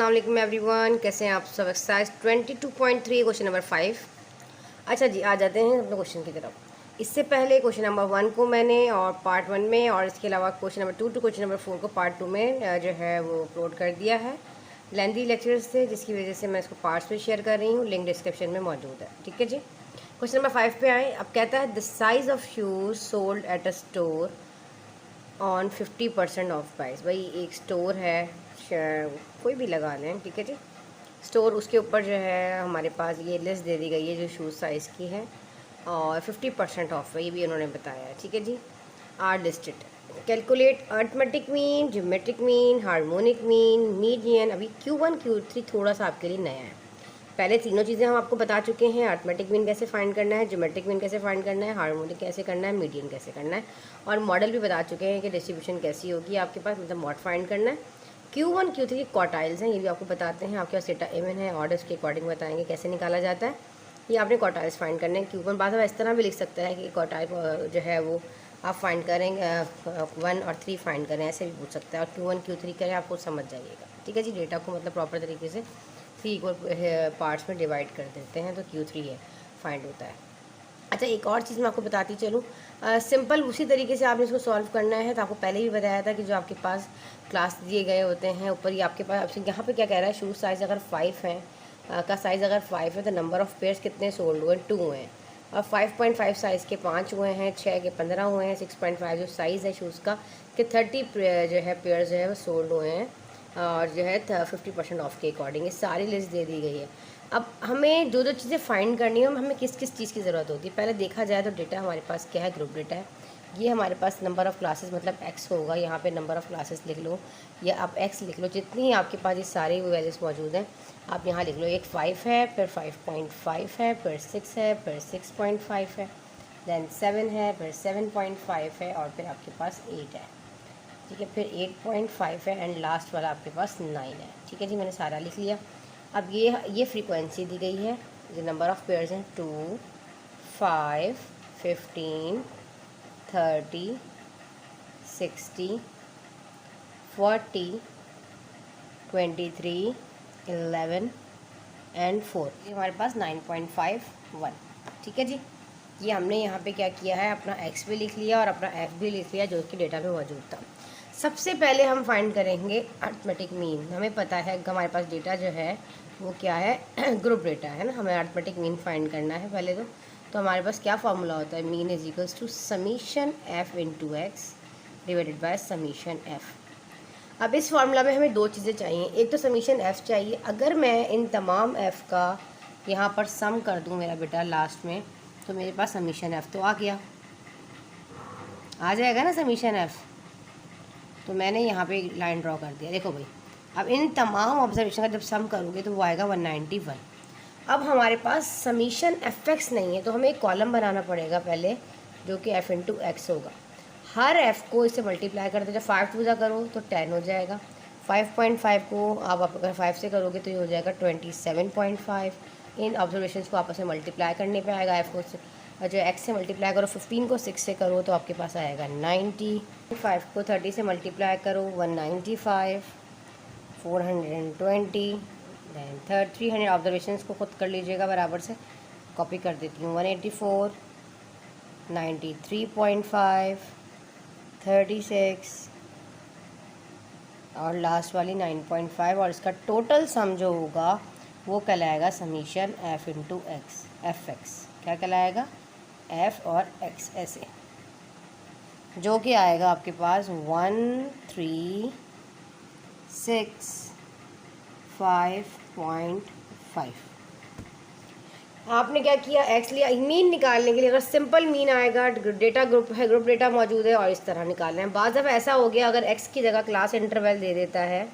अस्सलाम वालेकुम एवरीवन, कैसे हैं आप सब। Exercise 22.3 question number 5। अच्छा जी, आ जाते हैं अपने क्वेश्चन की तरफ। इससे पहले क्वेश्चन नंबर 1 को मैंने और पार्ट 1 में, और इसके अलावा question number 2 to question number 4 को पार्ट 2 में जो है वो अपलोड कर दिया है लेंथी लेक्चर्स से, जिसकी वजह से मैं इसको पार्ट्स में शेयर कर रही हूँ। लिंक डिस्क्रिप्शन में मौजूद है, ठीक है जी। क्वेश्चन नंबर 5 पे आए। अब कहता है the size of shoes sold at a store on 50% of price. भाई एक स्टोर है, कोई भी लगा लें, ठीक है जी। स्टोर, उसके ऊपर जो है हमारे पास ये लिस्ट दे दी गई है जो शूज़ साइज़ की है, और 50% ऑफ है, ये भी उन्होंने बताया है, ठीक है जी। Are listed. Calculate arithmetic mean, geometric mean, harmonic mean, median. अभी Q1 Q3 थोड़ा सा आपके लिए नया है। पहले तीनों चीज़ें हम आपको बता चुके हैं। अर्थमेटिक मीन कैसे फाइंड करना है, ज्योमेट्रिक मीन कैसे फाइंड करना है, हार्मोनिक कैसे करना है, मीडियन कैसे करना है, और मॉडल भी बता चुके हैं कि डिस्ट्रीब्यूशन कैसी होगी आपके पास, मतलब मॉड फाइंड करना है। Q1 Q3 क्वार्टाइल्स हैं, ये भी आपको बताते हैं। आपके पास डेटा एवन है, ऑर्डर्स के अकॉर्डिंग बताएंगे कैसे निकाला जाता है। ये आपने क्वार्टाइल्स फाइंड करने हैं। Q1 बाद में इस तरह भी लिख सकता है कि क्वार्टाइल जो है वो आप फाइंड करेंगे 1 और 3 फाइंड करें, ऐसे भी पूछ सकता है। और Q1 Q3 करें, आपको समझ जाइएगा, ठीक है जी। डेटा को मतलब प्रॉपर तरीके से 3 इक्वल पार्ट्स में डिवाइड कर देते हैं तो Q3 है फाइंड होता है। अच्छा, एक और चीज़ मैं आपको बताती चलूँ। सिंपल उसी तरीके से आपने इसको सॉल्व करना है। तो आपको पहले भी बताया था कि जो आपके पास क्लास दिए गए होते हैं ऊपर ही आपके पास, यहाँ पे क्या कह रहा है, शूज़ साइज़ अगर 5 है का साइज़ अगर 5 है तो नंबर ऑफ़ पेयर्स कितने सोल्ड हुए, 2 हुए हैं। और 5.5 साइज़ के 5 हुए हैं, 6 के 15 हुए हैं, 6.5 जो साइज़ है शूज़ का कि 30 जो है पेयर्स जो है वो सोल्ड हुए हैं, और जो है 50% ऑफ के अकॉर्डिंग ये सारी लिस्ट दे दी गई है। अब हमें जो चीज़ें फाइंड करनी है, हमें किस किस चीज़ की ज़रूरत होती है। पहले देखा जाए तो डेटा हमारे पास क्या है, ग्रुप डेटा है। ये हमारे पास नंबर ऑफ़ क्लासेस मतलब x होगा, यहाँ पे नंबर ऑफ़ क्लासेस लिख लो या आप x लिख लो, जितनी आपके पास ये सारी वैल्यूज़ मौजूद हैं आप यहाँ लिख लो। एक 5 है, फिर 5.5 है, फिर 6 है, फिर 6.5 है, देन 7 है, फिर 7.5 है, और फिर आपके पास 8 है, ठीक है। फिर 8.5 है एंड लास्ट वाला आपके पास 9 है, ठीक है जी। मैंने सारा लिख लिया। अब ये फ्रीक्वेंसी दी गई है, जो नंबर ऑफ़ पेयर्स हैं 2, 5, 15, 30, 60, 40, 23, 11 एंड 4। ये हमारे पास 9.51, ठीक है जी। ये हमने यहाँ पे क्या किया है, अपना x भी लिख लिया और अपना f भी लिख लिया जो कि डेटा में मौजूद था। सबसे पहले हम फाइंड करेंगे अर्थमेटिक मीन। हमें पता है कि हमारे पास डेटा जो है वो क्या है, ग्रुप डेटा है ना। हमें अर्थमेटिक मीन फाइंड करना है पहले तो हमारे पास क्या फार्मूला होता है, mean is equals to summation f into X divided by summation f। अब इस फार्मूला में हमें दो चीज़ें चाहिए, एक तो समीशन f चाहिए। अगर मैं इन तमाम f का यहाँ पर सम कर दूँ मेरा बेटा लास्ट में, तो मेरे पास समीशन f तो आ गया, आ जाएगा ना समीशन f। तो मैंने यहाँ पे लाइन ड्रॉ कर दिया, देखो भाई। अब इन तमाम ऑब्जर्वेशन का जब सम करोगे तो वो आएगा 191। अब हमारे पास समीशन एफ एक्स नहीं है, तो हमें एक कॉलम बनाना पड़ेगा पहले, जो कि एफ इंटू एक्स होगा। हर एफ़ को इससे मल्टीप्लाई कर दो, जब 5 टू ज़ा करो तो 10 हो जाएगा। 5.5 को आप अगर 5 से करोगे तो ये हो जाएगा 27.5। इन ऑब्जर्वेशंस को आपस में मल्टीप्लाई करने पे आएगा। एफ़ को जो एक्स से मल्टीप्लाई करो, 15 को 6 से करो तो आपके पास आएगा 90। 5 को 30 से मल्टीप्लाई करो 195, 420, दैन 300। ऑब्जर्वेशंस को खुद कर लीजिएगा बराबर से, कॉपी कर देती हूँ। 184, 93.5, 36 और लास्ट वाली 9.5, और इसका टोटल सम जो होगा वो कहलाएगा summation f into x, F x. क्या कहलाएगा, f और x ऐसे, जो कि आएगा आपके पास 136.5। आपने क्या किया, x लिया। मीन निकालने के लिए अगर सिंपल मीन आएगा, डेटा ग्रुप है, ग्रुप डेटा मौजूद है और इस तरह निकालना है। बाद दफ़ा ऐसा हो गया, अगर x की जगह क्लास इंटरवल दे देता है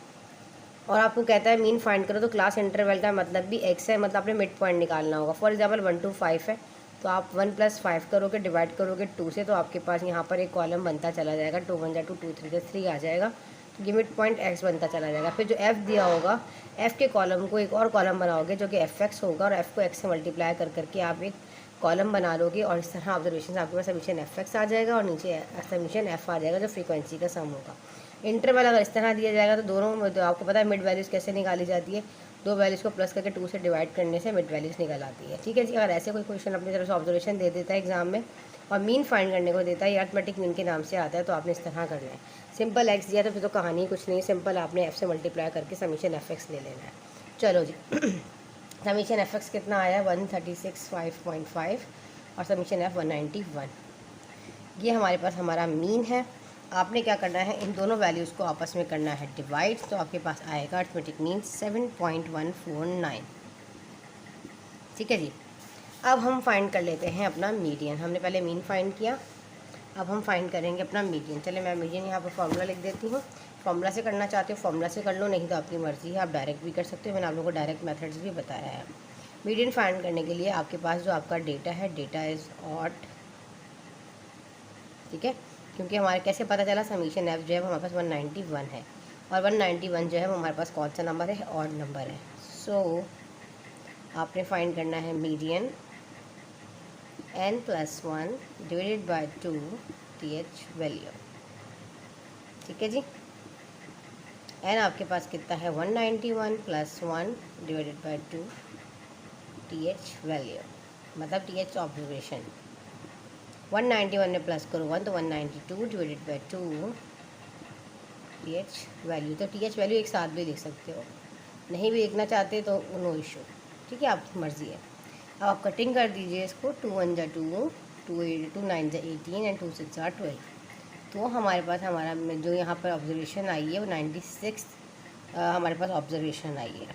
और आपको कहता है मीन फाइंड करो, तो क्लास इंटरवल का मतलब भी x है, मतलब आपने मिड पॉइंट निकालना होगा। फॉर एग्जांपल 1 to 5 है, तो आप 1 + 5 करोगे, डिवाइड करोगे 2 से, तो आपके पास यहाँ पर एक कॉलम बनता चला जाएगा। 2 1 2 2 3 3 आ जाएगा, तो ये मिड पॉइंट x बनता चला जाएगा। फिर जो f दिया होगा, f के कॉलम को एक और कॉलम बनाओगे जो कि एफ एक्स होगा, और f को x से मल्टीप्लाई कर करके आप एक कॉलम बना लोगे, और इस तरह ऑब्जर्वेशन आपके पास समीशन एफ एक्स आ जाएगा और नीचे समीशन f आ जाएगा, जो फ्रीक्वेंसी का सम होगा। इंटरवल अगर इस तरह दिया जाएगा तो दोनों, तो आपको पता है मिड वैल्यूज़ कैसे निकाली जाती है, दो वैल्यूज़ को प्लस करके 2 से डिवाइड करने से मिड वैल्यूज़ निकल आती है। ठीक है जी। अगर ऐसे कोई क्वेश्चन अपनी तरफ से ऑब्जर्वेशन दे देता है एग्जाम में और मीन फाइंड करने को देता है, या अर्थमेटिक मीन के नाम से आता है, तो आपने इस तरह करना है। सिंपल एक्स दिया तो फिर तो कहानी कुछ नहीं, सिंपल आपने एफ से मल्टीप्लाई करके समीशन एफ एक्स ले लेना है। चलो जी समीशन एफ एक्स कितना आया 136.5 और समीशन एफ 191। ये हमारे पास हमारा मीन है। आपने क्या करना है, इन दोनों वैल्यूज़ को आपस में करना है डिवाइड, तो आपके पास आएगा अर्थमेटिक मीन 7.149। ठीक है जी। अब हम फाइंड कर लेते हैं अपना मीडियन। हमने पहले मीन फाइंड किया, अब हम फाइंड करेंगे अपना मीडियन। चले मैं मीडियन यहाँ पर फॉर्मूला लिख देती हूँ। फॉर्मूला से करना चाहते हो फॉर्मूला से कर लो, नहीं तो आपकी मर्ज़ी है, आप डायरेक्ट भी कर सकते हो। मैंने आप लोगों को डायरेक्ट मेथड्स भी बताया है। मीडियन फाइंड करने के लिए आपके पास जो आपका डेटा है, डेटा इज़ ऑड। ठीक है, क्योंकि हमारे कैसे पता चला, समीशन एफ जो है वो हमारे पास 191 है, और 191 जो है वो हमारे पास कौन सा नंबर है, ऑड नंबर है। सो आपने फाइंड करना है median n+1 divided by 2 th value. ठीक है जी। n आपके पास कितना है 191 + 1 डिवाइडेड बाय 2 th वैल्यू, मतलब th ऑब्जर्वेशन। 191 में प्लस करो 1 तो 192 डिवाइडेड बाय 2 th वैल्यू। तो th वैल्यू एक साथ भी लिख सकते हो, नहीं भी लिखना चाहते तो नो इशू। ठीक है, आपकी मर्ज़ी है। अब आप कटिंग कर दीजिए इसको, 2 1 जा 2, 2 9 जा 18 एंड 2 6 जा 12। तो हमारे पास हमारा जो यहाँ पर ऑब्जर्वेशन आई है वो 96 हमारे पास ऑब्जर्वेशन आई है।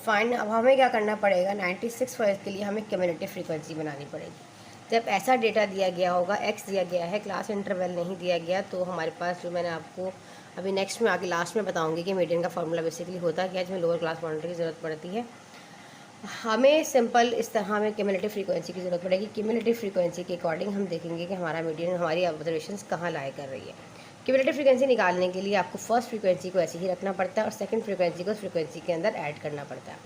फाइंड, अब हमें क्या करना पड़ेगा, 96 फॉर के लिए हमें क्यूमुलेटिव फ्रीक्वेंसी बनानी पड़ेगी। जब ऐसा डेटा दिया गया होगा, एक्स दिया गया है, क्लास इंटरवल नहीं दिया गया, तो हमारे पास जो मैंने आपको अभी नेक्स्ट में आगे लास्ट में बताऊंगी कि मीडियन का फार्मूला बेसिकली होता है क्या, जिसमें लोअर क्लास बाउंड्री की ज़रूरत पड़ती है। हमें सिंपल इस तरह हमें क्यूमुलेटिव फ्रीक्वेंसी की ज़रूरत पड़ेगी। क्यूमुलेटिव फ्रीक्वेंसी के अकॉर्डिंग हम देखेंगे कि हमारा मीडियन, हमारी ऑब्जर्वेशंस कहाँ लाए कर रही है। क्यूमुलेटिव फ्रीक्वेंसी निकालने के लिए आपको फर्स्ट फ्रीक्वेंसी को ऐसे ही रखना पड़ता है और सेकंड फ्रीक्वेंसी को उस फ्रीक्वेंसी के अंदर ऐड करना पड़ता है।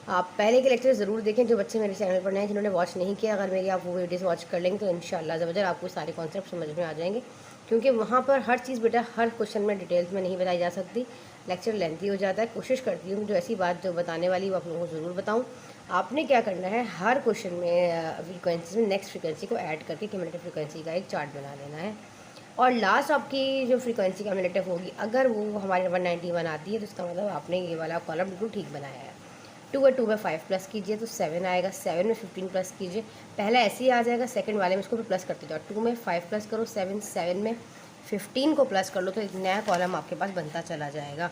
आप पहले के लेक्चर ज़रूर देखें, जो बच्चे मेरे चैनल पर नए जिन्होंने वॉच नहीं किया, अगर मेरी आप वो वीडियोस वॉच कर लेंगे तो इंशाल्लाह ज़बरदस्त आपको सारे कॉन्सेप्ट समझ में आ जाएंगे, क्योंकि वहाँ पर हर चीज़ बेटा हर क्वेश्चन में डिटेल्स में नहीं बताई जा सकती, लेक्चर लेंथी हो जाता है। कोशिश करती हूँ जो ऐसी बात जो बताने वाली वो आप लोगों को ज़रूर बताऊँ। आपने क्या करना है, हर क्वेश्चन में फ्रीक्वेंसी में नेक्स्ट फ्रीक्वेंसी को ऐड करके क्यूमुलेटिव फ्रीक्वेंसी का एक चार्ट बना लेना है, और लास्ट आपकी जो फ्रीक्वेंसी क्यूमुलेटिव होगी अगर वो हमारे 191 आती है तो इसका मतलब आपने ये वाला कॉलम बिल्कुल ठीक बनाया है। 2 और 2 में 5 प्लस कीजिए तो 7 आएगा, 7 में 15 प्लस कीजिए, पहला ऐसे ही आ जाएगा, सेकंड वाले में इसको भी प्लस करते जाओ। 2 में 5 प्लस करो 7, 7 में 15 को प्लस कर लो तो एक नया कॉलम आपके पास बनता चला जाएगा।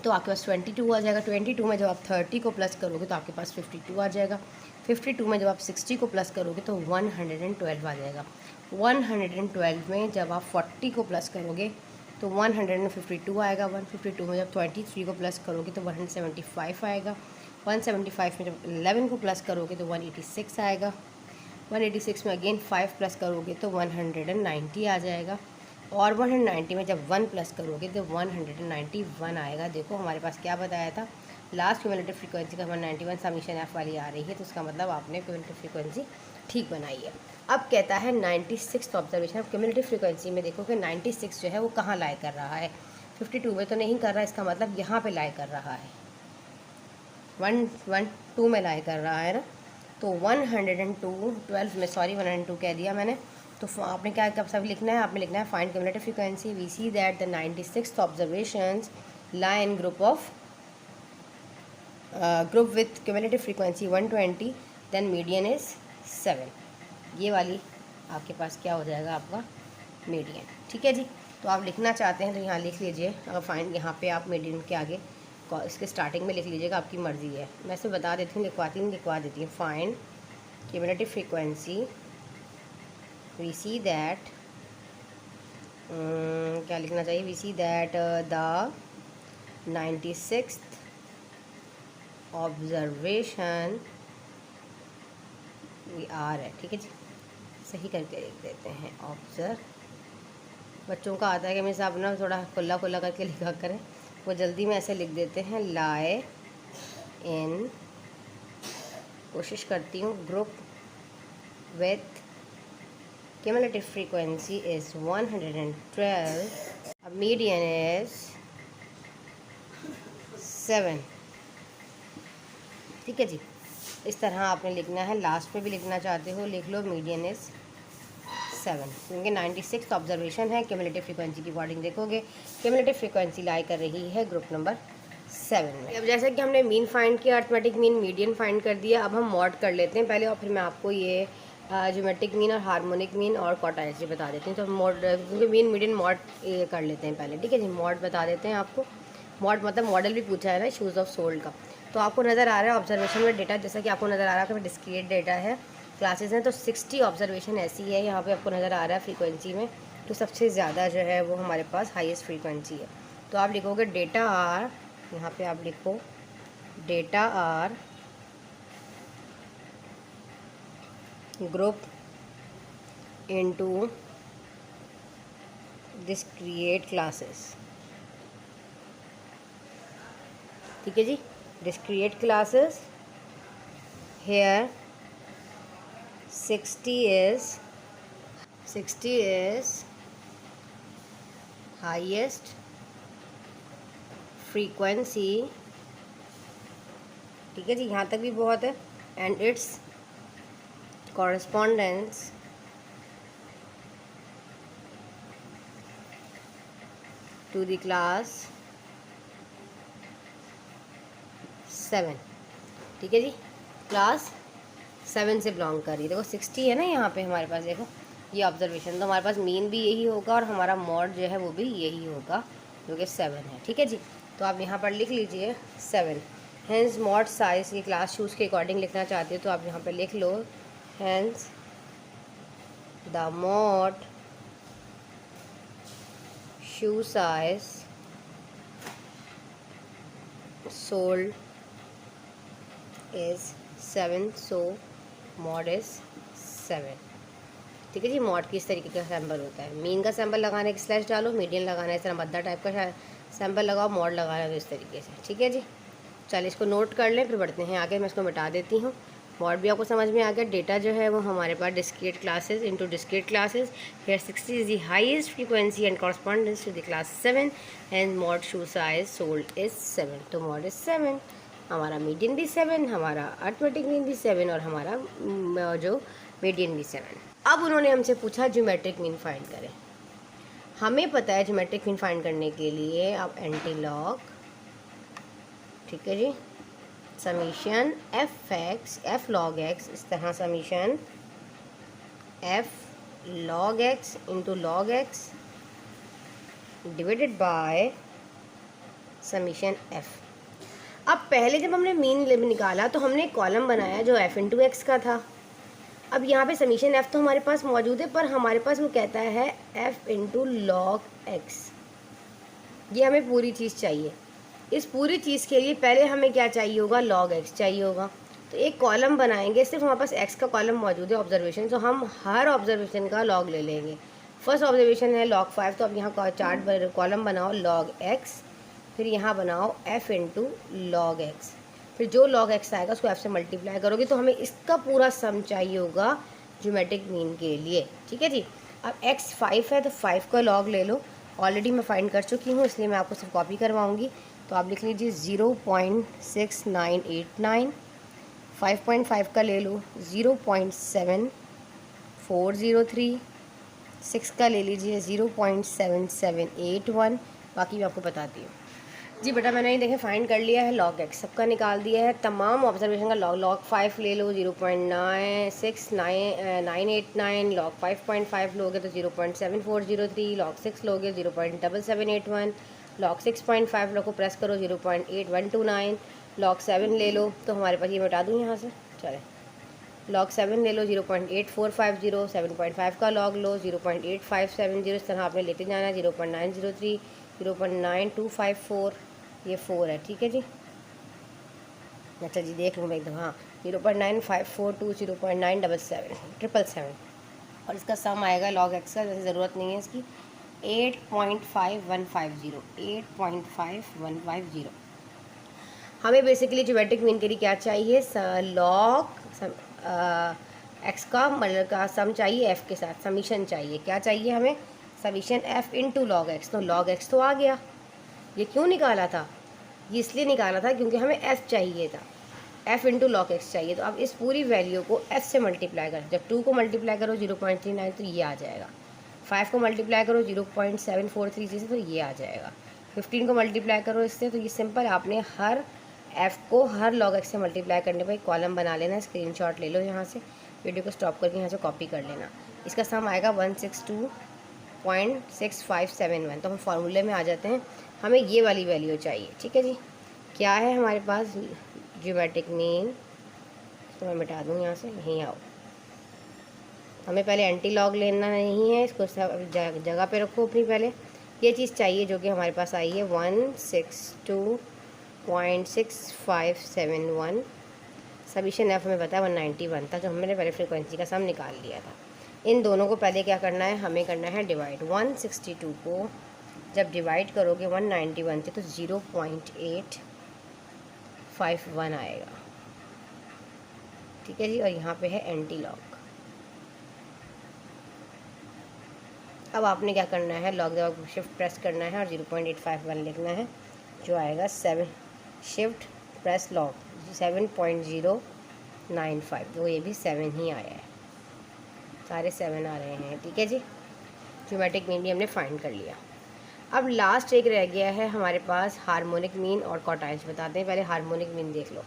तो आपके पास 22 आ जाएगा। 22 में जब आप 30 को प्लस करोगे तो आपके पास 52 आ जाएगा। 52 में जब आप 60 को प्लस करोगे तो 112 आ जाएगा। 112 में जब आप 40 को प्लस करोगे तो 152 आएगा। 152 में जब 23 को प्लस करोगे तो 175 आएगा। 175 में जब 11 को प्लस करोगे तो 186 आएगा। 186 में अगेन 5 प्लस करोगे तो 190 आ जाएगा, और 190 में जब 1 प्लस करोगे तो 191 आएगा। देखो हमारे पास क्या बताया था, लास्ट क्यूमुलेटिव फ्रीक्वेंसी का 191 समीशन एफ वाली आ रही है, तो इसका मतलब आपने क्यूमुलेटिव फ्रीक्वेंसी ठीक बनाई है। अब कहता है 96 ऑब्जर्वेशन। अब क्यूमुलेटिव फ्रीक्वेंसी में देखो कि 96 जो है वो कहाँ लाए कर रहा है, 52 में तो नहीं कर रहा, इसका मतलब यहाँ पे लाए कर रहा है, 112 में लाए कर रहा है ना। तो 102 12 में, सॉरी 102 कह दिया मैंने। तो आपने क्या कब सब लिखना है, आपने लिखना है find cumulative frequency. We see that the 96th observations lie in group with cumulative frequency 120, then median is 7। ये वाली आपके पास क्या हो जाएगा, आपका मीडियन। ठीक है जी। तो आप लिखना चाहते हैं तो यहाँ लिख लीजिए, अगर फाइंड यहाँ पे आप मीडियन के आगे इसके स्टार्टिंग में लिख लीजिएगा, आपकी मर्ज़ी है। मैं इसे बता देती हूँ, लिखवा देती हूँ। Find cumulative frequency, we see that, क्या लिखना चाहिए, we see that the 96th observation we are है। ठीक है जी, सही करके लिख देते हैं ऑब्जर्व। बच्चों का आता है कि मेरे साहब ना थोड़ा खुला खुला करके लिखा करें, वो जल्दी में ऐसे लिख देते हैं। लाए इन, कोशिश करती हूँ, group with cumulative frequency is 112 median is 7। ठीक है जी, इस तरह आपने लिखना है। लास्ट में भी लिखना चाहते हो लिख लो मीडियन इज 7, क्योंकि 96 ऑब्जर्वेशन है। क्यूमुलेटिव फ्रीक्वेंसी की अकॉर्डिंग देखोगे क्यूमुलेटिव फ्रीक्वेंसी लाई कर रही है ग्रुप नंबर 7 में। अब जैसे कि हमने मीन फाइंड किया, अर्थमेटिक मीन, मीडियन फाइंड कर दिया, अब हम मॉड कर लेते हैं पहले और फिर मैं आपको ये ज्योमेट्रिक मीन और हार्मोनिक मीन और क्वार्टाइल्स बता देती हूँ। तो मॉड, क्योंकि मीन मीडियन मॉड कर लेते हैं पहले। ठीक है जी, मॉड बता देते हैं आपको। मॉड मतलब मॉडल भी पूछा है ना शूज़ ऑफ सोल्ड का। तो आपको नज़र आ रहा है ऑब्जर्वेशन में डेटा, जैसा कि आपको नज़र आ रहा है कि डिस्क्रीट डेटा है, क्लासेस हैं। तो 60 ऑब्जर्वेशन ऐसी है यहाँ पे आपको नज़र आ रहा है फ्रीक्वेंसी में। तो सबसे ज़्यादा जो है वो हमारे पास हाईएस्ट फ्रीक्वेंसी है। तो आप लिखोगे डेटा आर, यहाँ पे आप लिखो data are group into discrete classes. ठीक है जी, discrete classes here 60 is highest frequency। ठीक है जी, यहाँ तक भी बहुत है। And it's correspondence to the class 7। ठीक है जी, क्लास 7 से बिलोंग कर रही है। देखो 60 है ना यहाँ पे हमारे पास, देखो ये ऑब्जर्वेशन। तो हमारे पास मीन भी यही होगा और हमारा मॉड जो है वो भी यही होगा, जो कि 7 है। ठीक है जी, तो आप यहाँ पर लिख लीजिए 7। हैंस मॉड साइज की क्लास शूज़ के अकॉर्डिंग लिखना चाहते हो तो आप यहाँ पर लिख लो hence the mode shoe size sold is 7, so mode is 7। ठीक है जी, मॉड किस तरीके का सैम्पल होता है। मीन का सैम्पल लगाने की स्लैश डालो, मीडियन लगाना है इस तरह भद्दा टाइप का सैम्पल लगाओ, मॉड लगाना है इस तरीके से। ठीक है जी, चलिए इसको नोट कर लें, फिर बढ़ते हैं आगे। मैं इसको मिटा देती हूँ। मॉड भी आपको समझ में आ गया। डेटा जो है वो हमारे पास discrete classes into discrete classes, here 60 is the highest frequency and correspondence to the class 7 and mode shoe size sold is 7। तो मॉड इज 7, हमारा मीडियन भी 7, हमारा अर्थमेटिक मीन भी 7 और हमारा जो मीडियन भी 7। अब उन्होंने हमसे पूछा ज्योमेट्रिक मीन फाइंड करें। हमें पता है ज्योमेट्रिक मीन फाइंड करने के लिए आप एंटी लॉग, ठीक है जी, समीशन एफ लॉग एक्स, इस तरह summation F log x into log x divided by summation F. अब पहले जब हमने मीन निकाला तो हमने एक कॉलम बनाया जो एफ इंटू एक्स का था। अब यहाँ पे समीशन एफ तो हमारे पास मौजूद है, पर हमारे पास वो कहता है एफ इंटू लॉग एक्स। ये हमें पूरी चीज़ चाहिए। इस पूरी चीज़ के लिए पहले हमें क्या चाहिए होगा, लॉग एक्स चाहिए होगा। तो एक कॉलम बनाएंगे, सिर्फ हमारे पास एक्स का कॉलम मौजूद है ऑब्जर्वेशन, तो हम हर ऑब्जर्वेशन का लॉग ले लेंगे। फर्स्ट ऑब्जर्वेशन है log 5, तो अब यहाँ चार्ट कॉलम बनाओ log x, फिर यहाँ बनाओ f इंटू लॉग एक्स, फिर जो log x आएगा उसको f से मल्टीप्लाई करोगे। तो हमें इसका पूरा सम चाहिए होगा ज्योमेट्रिक मीन के लिए। ठीक है जी, अब x 5 है तो 5 का लॉग ले लो। ऑलरेडी मैं फाइंड कर चुकी हूँ, इसलिए मैं आपको सिर्फ कॉपी करवाऊँगी। तो आप लिख लीजिए 0.6989, 5.5 का ले लो 0.7403, 6 का ले लीजिए 0.7781। बाकी मैं आपको बताती हूँ जी। बेटा मैंने ये देखें फाइंड कर लिया है, log x सबका निकाल दिया है, तमाम ऑब्जर्वेशन का log 5 ले लो 0.96989, log 5.5 लोगे तो 0.7403, log 6 लोगे 0.7781, log 6.5 लोग को प्रेस करो 0.8129, log 7 ले लो तो हमारे पास, ये मिटा दूँ यहाँ से, चले log 7 ले लो 0.8450, 7.5 का log लो 0.8570, इस तरह आपने लेते जाना है। 0.903, 0.9254, ये 4 है। ठीक है जी, अच्छा जी देख लूँ मैं एकदम, हाँ 0.9542, 0.977, 777, और इसका सम आएगा log x का, जैसे ज़रूरत नहीं है इसकी, 8.5150, 8.5150। हमें बेसिकली ज्योमेट्रिक मीन के लिए क्या चाहिए, log एक्स का मतलब का सम चाहिए, एफ़ के साथ समीशन चाहिए। क्या चाहिए हमें, summation F into log x, तो लॉग एक्स तो आ गया। ये क्यों निकाला था? ये इसलिए निकाला था क्योंकि हमें एफ चाहिए था, एफ इंटू लॉग एक्स चाहिए। तो अब इस पूरी वैल्यू को एफ से मल्टीप्लाई करें। जब 2 को मल्टीप्लाई करो 0.39 तो ये आ जाएगा। 5 को मल्टीप्लाई करो 0.743 से तो ये आ जाएगा। 15 को मल्टीप्लाई करो इससे, तो ये सिंपल आपने हर एफ को हर लॉग एक्स से मल्टीप्लाई करने पर एक कॉलम बना लेना। स्क्रीनशॉट ले लो यहाँ से, वीडियो को स्टॉप करके यहाँ से कॉपी कर लेना। इसका सम आएगा 162.6571। तो हम फार्मूले में आ जाते हैं, हमें ये वाली वैल्यू चाहिए। ठीक है जी, क्या है हमारे पास? ज्योमेट्रिक मीन, तो मैं मिटा दूँ यहाँ से, यहीं आओ। हमें पहले एंटी लॉग लेना नहीं है, इसको जगह पे रखो अपनी। पहले ये चीज़ चाहिए जो कि हमारे पास आई है 162.6571। समीशन एफ हमें पता है 191 था, जो हमने पहले फ्रीक्वेंसी का सम निकाल लिया था। इन दोनों को पहले क्या करना है? हमें करना है डिवाइड। 162 को जब डिवाइड करोगे 191 से तो 0.851 आएगा। ठीक है जी, और यहाँ पे है एंटी लॉग। अब आपने क्या करना है? लॉग दबाव शिफ्ट प्रेस करना है और 0.851 लिखना है, जो आएगा 7 शिफ्ट प्रेस लॉग 7.095। तो ये भी 7 ही आया है, सारे 7 आ रहे हैं। ठीक है जी, ज्योमेट्रिक मीन भी हमने फाइंड कर लिया। अब लास्ट एक रह गया है हमारे पास, हार्मोनिक मीन और क्वार्टाइल्स। बताते हैं, पहले हार्मोनिक मीन देख लो।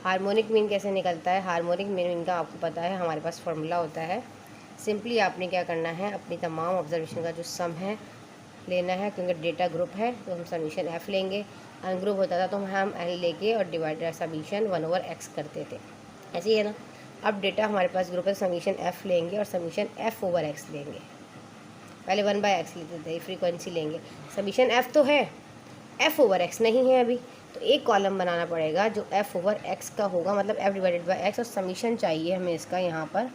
हार्मोनिक मीन कैसे निकलता है? हार्मोनिक मीन का आपको पता है, हमारे पास फार्मूला होता है। सिंपली आपने क्या करना है? अपनी तमाम ऑब्जर्वेशन का जो सम है लेना है, क्योंकि डेटा ग्रुप है तो हम समीशन एफ लेंगे। अनग्रुप होता था तो हम एन लेके और डिवाइड समीशन 1/x करते थे, ऐसे ही है ना। अब डेटा हमारे पास ग्रुप है, समीशन एफ लेंगे और समीशन f/x लेंगे। पहले 1/x लेते थे, फ्रीक्वेंसी लेंगे। समीशन एफ तो है, f/x नहीं है अभी, तो एक कॉलम बनाना पड़ेगा जो f/x का होगा, मतलब f/x। और समीशन चाहिए हमें इसका, यहाँ पर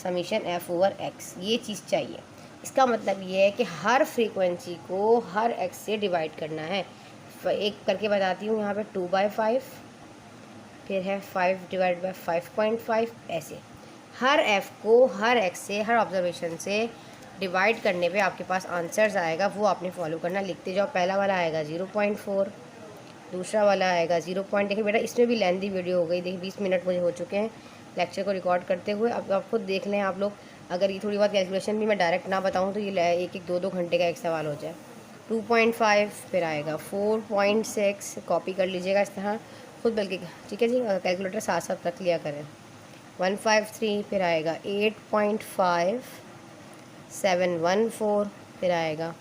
समीशन f/x, ये चीज़ चाहिए। इसका मतलब ये है कि हर फ्रीक्वेंसी को हर x से डिवाइड करना है। एक करके बताती हूँ, यहाँ पे 2/5, फिर है 5/5.5, ऐसे हर f को हर x से, हर ऑब्जर्वेशन से डिवाइड करने पे आपके पास आंसर्स आएगा, वो आपने फॉलो करना। लिखते जाओ। पहला वाला आएगा 0.4, दूसरा वाला आएगा 0. देखिए बेटा, इसमें भी लेंथी वीडियो हो गई। देखिए 20 मिनट मुझे हो चुके हैं लेक्चर को रिकॉर्ड करते हुए। अब आप खुद देख लें आप लोग, अगर ये थोड़ी बहुत कैलकुलेशन भी मैं डायरेक्ट ना बताऊँ तो ये एक 2 घंटे का एक सवाल हो जाए। 2.5, फिर आएगा 4.6, कॉपी कर लीजिएगा इस तरह खुद, बल्कि ठीक है जी, कैलकुलेटर साथ साथ रख लिया करें। 153, फिर आएगा 8.5714, फिर आएगा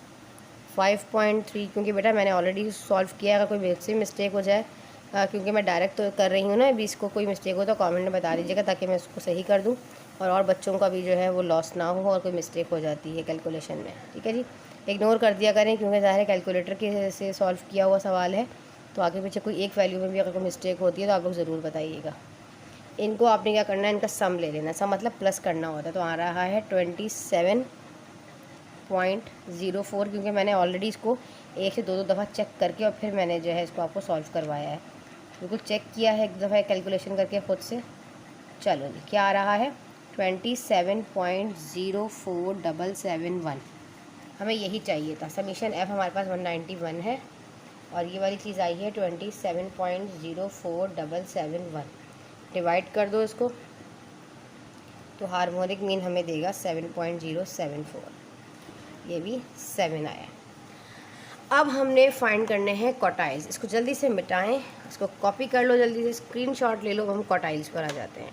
5.3, क्योंकि बेटा मैंने ऑलरेडी सॉल्व किया। अगर कोई से मिस्टेक हो जाए, क्योंकि मैं डायरेक्ट तो कर रही हूँ ना, अभी इसको कोई मिस्टेक हो तो कमेंट में बता दीजिएगा, ताकि मैं उसको सही कर दूँ और बच्चों का भी जो है वो लॉस ना हो और कोई मिस्टेक हो जाती है कैलकुलेशन में। ठीक है जी, इग्नोर कर दिया करें, क्योंकि ज़ाहिर है कैलकुलेटर के से सॉल्व किया हुआ सवाल है, तो आगे पीछे कोई एक वैल्यू में भी अगर कोई मिस्टेक होती है तो आप लोग ज़रूर बताइएगा। इनको आपने क्या करना है? इनका सम ले लेना। सम मतलब प्लस करना होता है। तो आ रहा है 27.04, क्योंकि मैंने ऑलरेडी इसको 1 से 2 दफ़ा चेक करके और फिर मैंने जो है इसको आपको सॉल्व करवाया है। बिल्कुल चेक किया है एक दफ़ा कैलकुलेशन करके खुद से। चलो जी, क्या आ रहा है? 27.04771। हमें यही चाहिए था। समीशन एफ हमारे पास 191 है और ये वाली चीज़ आई है 27.04771। डिवाइड कर दो इसको, तो हार्मोनिक मीन हमें देगा 7.074। ये भी 7 आया। अब हमने फाइंड करने हैं क्वार्टाइल्स। इसको जल्दी से मिटाएं, इसको कॉपी कर लो, जल्दी से स्क्रीनशॉट ले लो। हम क्वार्टाइल्स पर आ जाते हैं।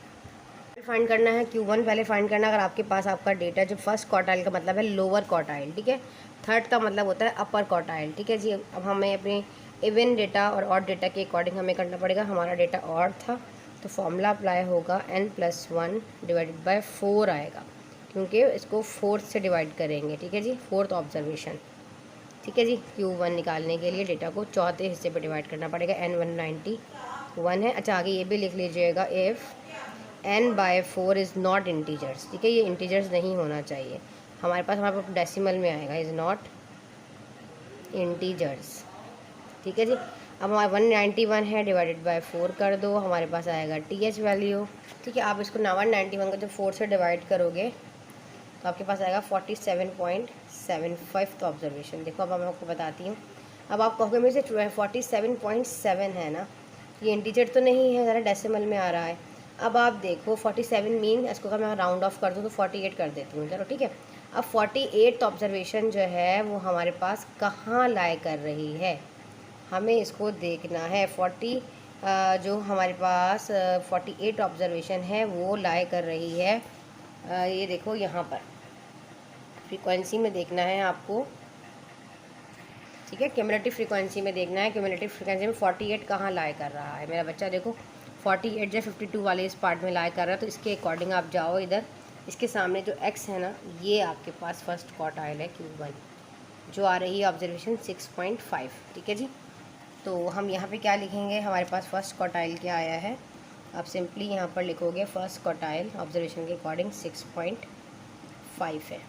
फाइंड करना है Q1 पहले फाइंड करना। अगर आपके पास आपका डेटा जो फर्स्ट क्वार्टाइल का मतलब है लोअर क्वार्टाइल, ठीक है। थर्ड का मतलब होता है अपर क्वार्टाइल, ठीक है जी। अब हमें अपने इवन डेटा और ऑड डेटा के अकॉर्डिंग हमें करना पड़ेगा। हमारा डेटा ऑड था तो फॉर्मूला अप्लाई होगा n+1 डिवाइडेड बाय 4 आएगा, क्योंकि इसको 4th से डिवाइड करेंगे, ठीक है जी, 4th ऑब्जर्वेशन। ठीक है जी, Q1 निकालने के लिए डेटा को 4थे हिस्से पर डिवाइड करना पड़ेगा। n 191 है। अच्छा, आगे ये भी लिख लीजिएगा, if n/4 is not integers, ठीक है, ये इंटीजर्स नहीं होना चाहिए। हमारे पास डेसिमल में आएगा, इज़ नॉट इंटीजर्स, ठीक है जी। अब हमारा 191 है, डिवाइडेड बाय 4 कर दो, हमारे पास आएगा TH वैल्यू, ठीक है। आप इसको ना 191 को जब 4 से डिवाइड करोगे तो आपके पास आएगा 47.75 ऑब्जर्वेशन। देखो अब मैं आपको बताती हूँ। अब आप कहोगे मेरे से 47.7 है ना, ये इंटीजर तो नहीं है, ज़रा डेसिमल में आ रहा है। अब आप देखो 47 मीन, इसको अगर मैं राउंड ऑफ कर दूँ तो 48 कर देती हूँ, चलो ठीक है। अब 48 ऑब्जर्वेशन जो है वो हमारे पास कहाँ लाई कर रही है, हमें इसको देखना है। जो हमारे पास 48 ऑब्जर्वेशन है वो लाई कर रही है, ये देखो यहाँ पर फ्रीक्वेंसी में देखना है आपको, ठीक है। क्यूमुलेटिव फ्रीक्वेंसी में देखना है। क्यूमुलेटिव फ्रीक्वेंसी में 48 कहाँ लाई कर रहा है मेरा बच्चा, देखो 48 जो 52 वाले इस पार्ट में लाई कर रहा है, तो इसके अकॉर्डिंग आप जाओ इधर, इसके सामने जो x है ना, ये आपके पास फर्स्ट क्वार्टाइल है Q1, जो आ रही है ऑब्जर्वेशन 6.5, ठीक है जी। तो हम यहाँ पे क्या लिखेंगे, हमारे पास फर्स्ट क्वार्टाइल क्या आया है, आप सिंपली यहाँ पर लिखोगे फर्स्ट क्वार्टाइल ऑब्जर्वेशन के अकॉर्डिंग 6.5 है।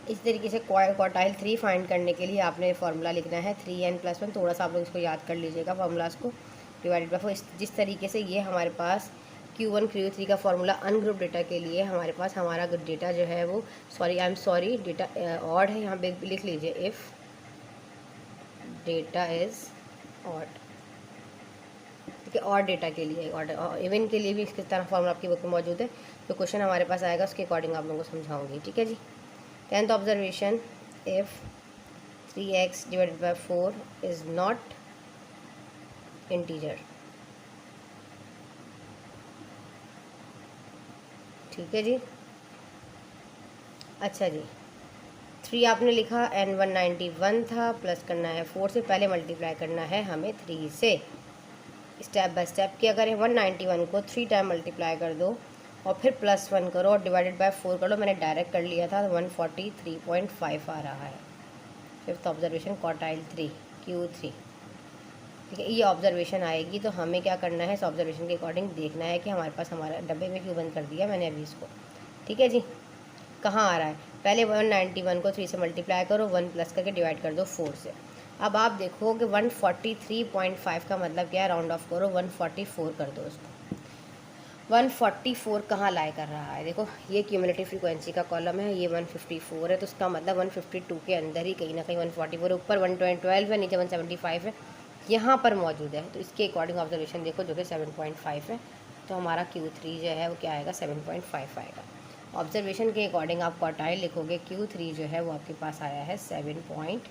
इस तरीके से क्वार्टाइल 3 फाइंड करने के लिए आपने फार्मूला लिखना है 3n+1, थोड़ा सा आप लोग इसको याद कर लीजिएगा फार्मूलाज को, डिवाइडेड बाय 4। जिस तरीके से ये हमारे पास Q1 Q3 का फार्मूला अनग्रुप डेटा के लिए, हमारे पास हमारा डेटा जो है वो डेटा ऑड है, यहाँ पे लिख लीजिए इफ़ डेटा इज़ ऑड, ठीक है। ऑड डेटा के लिए, ऑड इवन के लिए भी इसके तरह फार्मूला आपकी बुक में मौजूद है। तो क्वेश्चन हमारे पास आएगा, उसके अकॉर्डिंग आप लोगों को समझाऊंगी, ठीक है जी। 10th observation, if 3x divided by 4 is not integer, ठीक है जी। अच्छा जी, 3 आपने लिखा, n 191 था, प्लस करना है 4 से, पहले मल्टीप्लाई करना है हमें 3 से, स्टेप बाय स्टेप क्या करें, 191 को 3 टाइम मल्टीप्लाई कर दो और फिर +1 करो और डिवाइडेड बाय 4 करो। मैंने डायरेक्ट कर लिया था, 143.5 आ रहा है। 5th ऑब्जर्वेशन क्वार्टाइल 3 Q3, ठीक है। ये ऑब्जर्वेशन आएगी तो हमें क्या करना है, इस ऑब्जर्वेशन के अकॉर्डिंग देखना है कि हमारे पास, हमारा डब्बे में क्यों बंद कर दिया मैंने अभी इसको, ठीक है जी। कहाँ आ रहा है, पहले 191 को 3 से मल्टीप्लाई करो, 1 प्लस करके डिवाइड कर दो 4 से। अब आप देखो कि 143.5 का मतलब क्या है, राउंड ऑफ करो 144 कर दो उसको। 144 कहाँ लाई कर रहा है, देखो ये क्यूमुलेटिव फ्रीक्वेंसी का कॉलम है, ये 154 है, तो उसका मतलब 152 के अंदर ही कहीं ना कहीं 144 है, ऊपर 112 है, नीचे 175 है, यहाँ पर मौजूद है। तो इसके अकॉर्डिंग ऑब्जर्वेशन देखो जो कि 7.5 है, तो हमारा Q3 जो है वो क्या आएगा, 7.5 आएगा। ऑब्जर्वेशन के अकॉर्डिंग आप क्वार्टाइल लिखोगे, Q3 जो है वो आपके पास आया है 7.5।